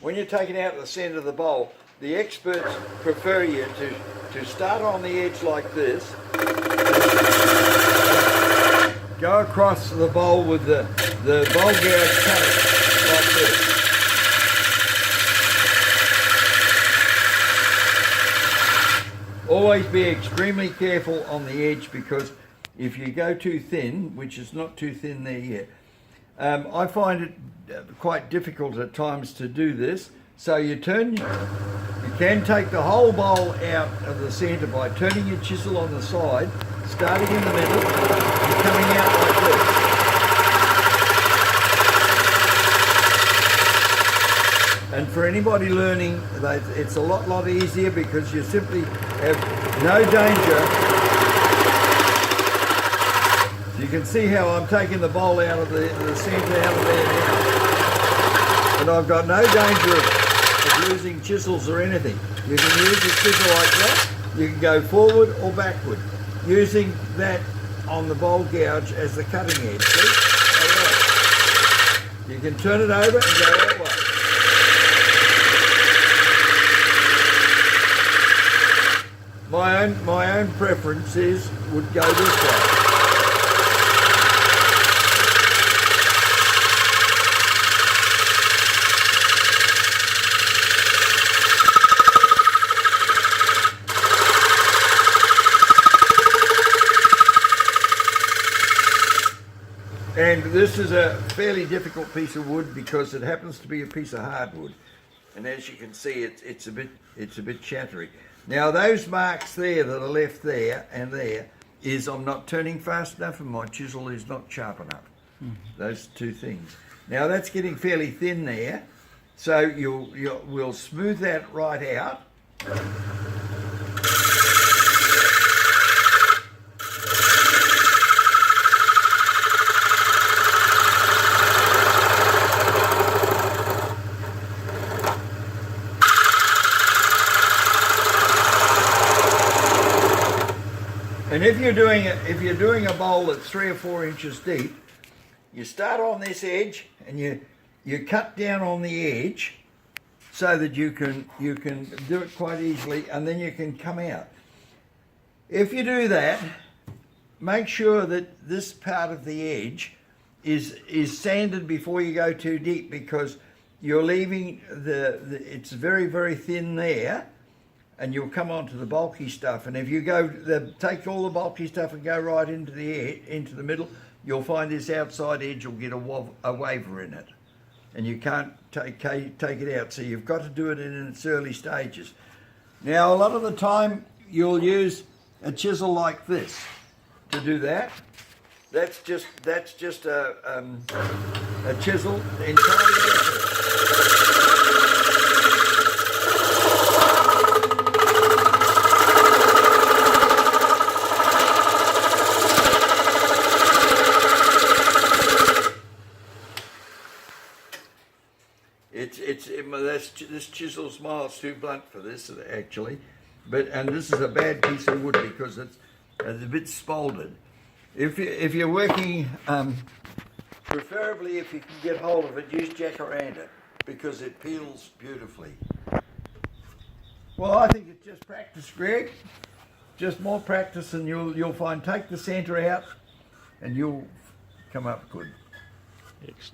when you're taking out the centre of the bowl, the experts prefer you to start on the edge like this, go across the bowl with the bowl gouge cutting like this. Always be extremely careful on the edge, because if you go too thin, which is not too thin there yet, I find it quite difficult at times to do this. So you can take the whole bowl out of the centre by turning your chisel on the side, starting in the middle, and coming out like this. And for anybody learning, it's a lot easier, because you simply have no danger. So you can see how I'm taking the bowl out of the centre, out of there now. And I've got no danger of losing chisels or anything. You can use a chisel like that. You can go forward or backward, using that on the bowl gouge as the cutting edge. See? Right. You can turn it over and go all the way. My own preference would go this way. And this is a fairly difficult piece of wood, because it happens to be a piece of hardwood, and as you can see, it's a bit chattery. Now those marks there that are left there and there is I'm not turning fast enough and my chisel is not sharp enough. Those two things. Now that's getting fairly thin there, so we'll smooth that right out. And if you're doing a bowl that's 3 or 4 inches deep, you start on this edge and you cut down on the edge so that you can do it quite easily, and then you can come out. If you do that, make sure that this part of the edge is sanded before you go too deep, because you're leaving it's very thin there, and you'll come onto the bulky stuff. And if you take all the bulky stuff and go right into the middle, you'll find this outside edge will get a waver in it, and you can't take it out. So you've got to do it in its early stages. Now a lot of the time you'll use a chisel like this to do that. That's just a chisel entirely different. This chisel smile's too blunt for this actually, and this is a bad piece of wood because it's a bit spoulded. If you're working, preferably if you can get hold of it, use jacaranda, because it peels beautifully. Well, I think it's just practice, Greg. Just more practice, and you'll find. Take the centre out, and you'll come up good. Excellent.